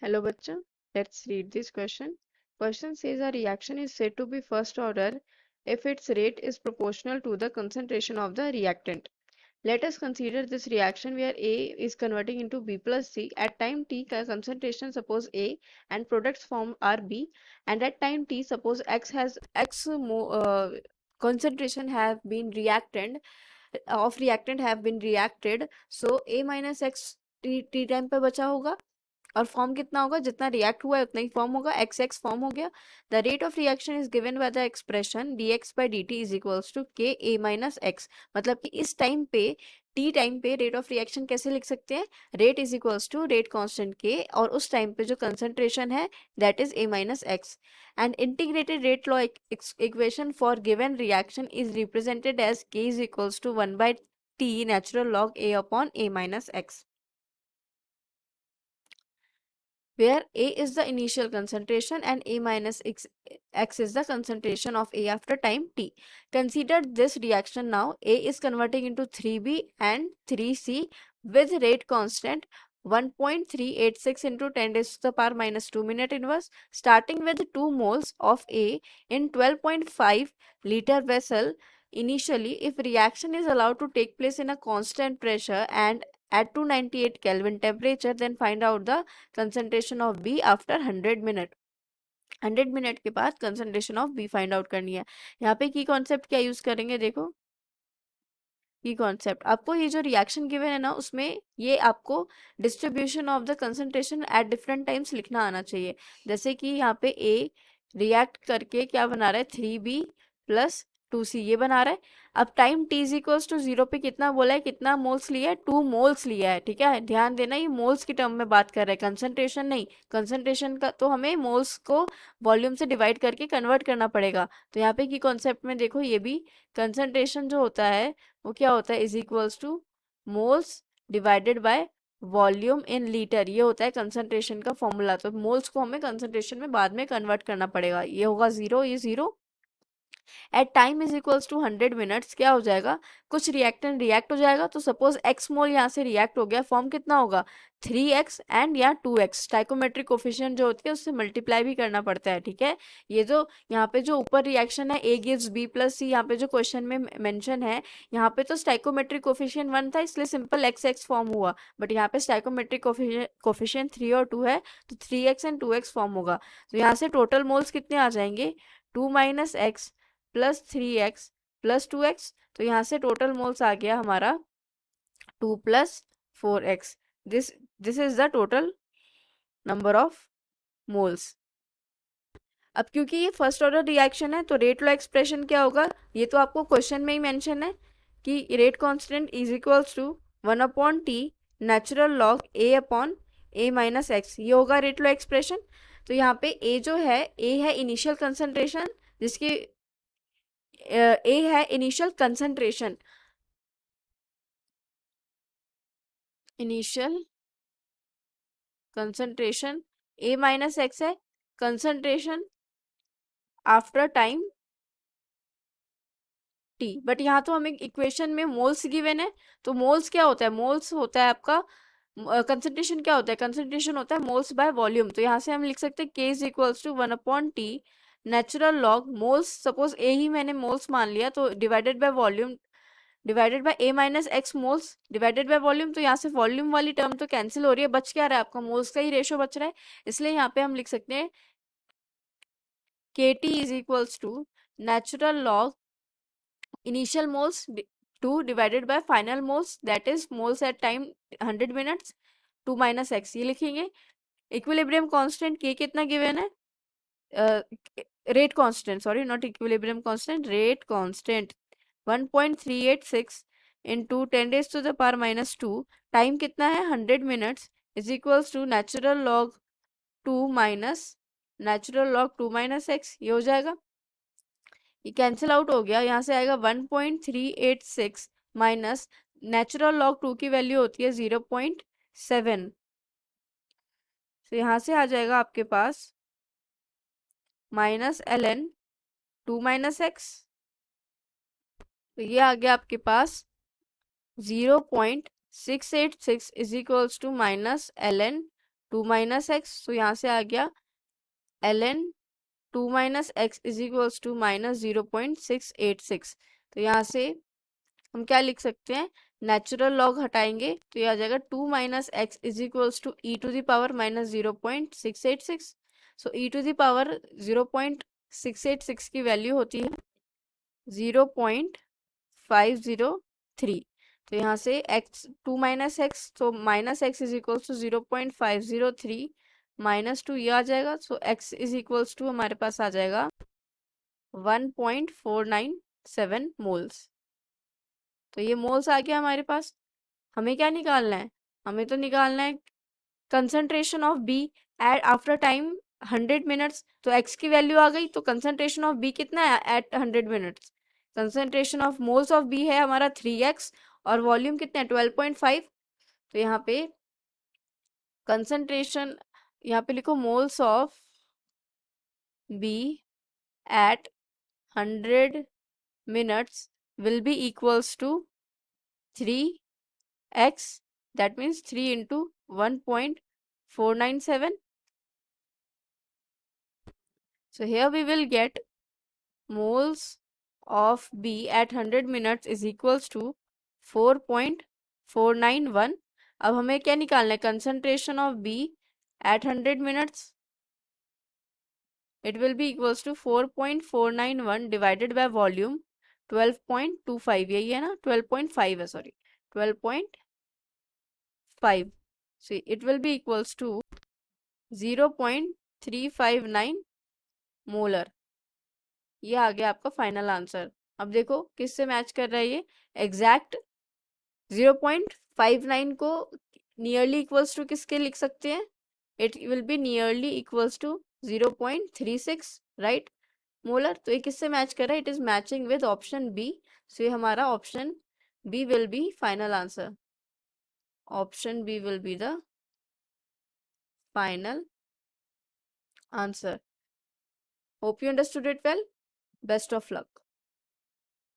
Hello, Bachcha. Let's read this question. Question says a reaction is said to be first order if its rate is proportional to the concentration of the reactant. Let us consider this reaction where A is converting into B plus C. At time T, concentration suppose A and products form are B, and at time T, suppose concentration have been reactant have been reacted. So A minus X T time पे बचा होगा और form कितना होगा, जितना react हुआ है उतना ही फॉर्म होगा, एक्स एक्स फॉर्म हो गया. The rate of reaction is given by the expression d x by d t is equals to k a minus x. मतलब कि इस टाइम पे टी टाइम पे रेट ऑफ रिएक्शन कैसे लिख सकते हैं, rate is equals to rate constant k और उस टाइम पे जो कंसंट्रेशन है that is a minus x. And integrated rate law equation for given reaction is represented as k is equals to 1 by t natural log a upon a minus x, where A is the initial concentration and A minus X is the concentration of A after time T. Consider this reaction now. A is converting into 3B and 3C with rate constant 1.386 into 10 raised to the power minus 2 minute inverse, starting with 2 moles of A in 12.5 liter vessel. Initially, if reaction is allowed to take place in a constant pressure and at 298 Kelvin temperature, then find out the concentration of b after 100 minute. 100 minute के बाद concentration of b find out करनी है. यहाँ पे की concept क्या use करेंगे, देखो की कॉन्सेप्ट आपको ये जो रिएक्शन गिवन है ना उसमें ये आपको distribution of the concentration at different times लिखना आना चाहिए. जैसे कि यहाँ पे ए रिएक्ट करके क्या बना रहा है 3B प्लस 2C ये बना रहा है. अब time t is equals to 0 पे कितना बोला है, कितना मोल्स लिया है, 2 मोल्स लिया है. ठीक है, ध्यान देना ये मोल्स की टर्म में बात कर रहे हैं, कंसंट्रेशन नहीं. कंसंट्रेशन का तो हमें मोल्स को वॉल्यूम से डिवाइड करके कन्वर्ट करना पड़ेगा. तो यहाँ पे की कॉन्सेप्ट में देखो ये भी कंसंट्रेशन जो होता है वो क्या होता है, is equals two moles divided by volume in litre. ये होता है कंसंट्रेशन का फॉर्मूला. तो मोल्स को हमें कंसंट्रेशन में बाद में कन्वर्ट करना पड़ेगा. ये होगा 0, ये 0. At time is equals to 100 minutes क्या हो जाएगा, कुछ रिएक्टेंट रिएक्ट हो जाएगा. तो सपोज एक्स मोल यहाँ से रिएक्ट हो गया, फॉर्म कितना होगा 3x एंड या 2x. स्टाइकोमेट्रिक कोफिशिएंट जो होती है उससे मल्टीप्लाई भी करना पड़ता है. ठीक है, ये जो यहाँ पे जो ऊपर रिएक्शन है a gives b plus c, यहाँ पे जो क्वेश्चन में मेंशन है, यहाँ पे तो स्टाइकोमेट्रिक कोफिशिएंट 1 था इसलिए सिंपल x फॉर्म हुआ. बट यहाँ पे स्टाइकोमेट्रिक कोफिशिएंट 3 और 2 है तो 3x एंड 2x फॉर्म होगा. तो यहाँ से टोटल मोल्स कितने आ जाएंगे, 2 minus x plus 3x plus 2x. तो यहाँ से टोटल मोल्स आ गया हमारा 2 plus 4x. This is the total number of moles. अब क्योंकि ये फर्स्ट ऑर्डर रिएक्शन है तो रेट लॉ एक्सप्रेशन क्या होगा, ये तो आपको क्वेश्चन में ही मेंशन है कि rate constant is equals to 1 upon t natural log a upon a minus x. ये होगा रेट लॉ एक्सप्रेशन. तो यहाँ पे ए जो है, ए है इनिशियल कंसंट्रेशन जिसकी ए है इनिशियल कंसंट्रेशन, इनिशियल कंसंट्रेशन. ए माइनस एक्स है concentration after time T. But यहाँ तो हमें इक्वेशन में मोल्स गिवन है. तो मोल्स क्या होता है, मोल्स होता है आपका कंसंट्रेशन क्या होता है, कंसंट्रेशन होता है मोल्स बाय वॉल्यूम. तो यहाँ से हम लिख सकते हैं k is equals to 1 upon t natural log moles. Suppose a ही मैंने मोल्स मान लिया तो divided by volume divided by a minus x moles divided by volume. तो यहाँ से वॉल्यूम वाली टर्म तो कैंसिल हो रही है, बच क्या रहा है आपका, मोल्स का ही रेशो बच रहा है. इसलिए यहाँ पे हम लिख सकते हैं k t is equals to natural log initial moles 2 divided by final moles that is moles at time 100 minutes 2 minus x. ये लिखेंगे. इक्विलिब्रियम कांस्टेंट के कितना गिवन है, rate constant, sorry not equilibrium constant, rate constant 1.386 into 10 raise to the power minus 2. Time कितना है 100 minutes is equals to natural log 2 minus natural log 2 minus x. ये हो जाएगा, ये कैंसिल आउट हो गया. यहाँ से आएगा 1.386 माइनस नेचुरल लॉग 2 की वैल्यू होती है 0.7. तो यहाँ से आ जाएगा आपके पास माइनस ln 2 माइनस एक्स. तो ये आ गया आपके पास 0.686 is equals to minus ln 2 minus x, तो यहाँ से आ गया ln 2 minus x is equals to minus 0.686। तो यहाँ से हम क्या लिख सकते हैं, नेचुरल लॉग हटाएंगे तो ये आ जाएगा 2 minus x is equals to e to the power minus 0.686। So e to the power 0.686 की वैल्यू होती है 0.503। तो यहाँ से x 2 माइनस एक्स, तो minus x is equals to 0.503 minus 2 ये आ जाएगा। So x is equals to हमारे पास आ जाएगा 1.497 मोल्स। तो ये मोल्स आ गया हमारे पास। हमें क्या निकालना है, हमें तो निकालना है concentration of b at after time 100 minutes. तो x की वैल्यू आ गई, तो कंसंट्रेशन ऑफ बी कितना है at 100 minutes. Concentration of moles of b है हमारा 3x और वॉल्यूम कितना है 12.5। तो यहाँ पे कंसंट्रेशन, यहाँ पे लिखो moles of b at 100 minutes will be equals to 3x, that means 3 into 1.497. So here we will get moles of B at 100 minutes is equals to 4.491। अब हमें क्या निकालना है, concentration of B at 100 minutes, it will be equals to 4.491 divided by volume 12.25, यही है ना, 12.5 है, sorry 12.5। so it will be equals to 0.359 molar. ये आ गया आपका फाइनल आंसर। अब देखो किससे मैच कर रहा है ये, एग्जैक्ट 0.59 को नियरली इक्वल्स टू किसके लिख सकते हैं, it will be nearly equals to 0.36 right molar. तो ये किससे मैच कर रहा है, it is matching with option b. So ये हमारा option b will be final answer. Option b will be the final answer. Hope you understood it well. Best of luck.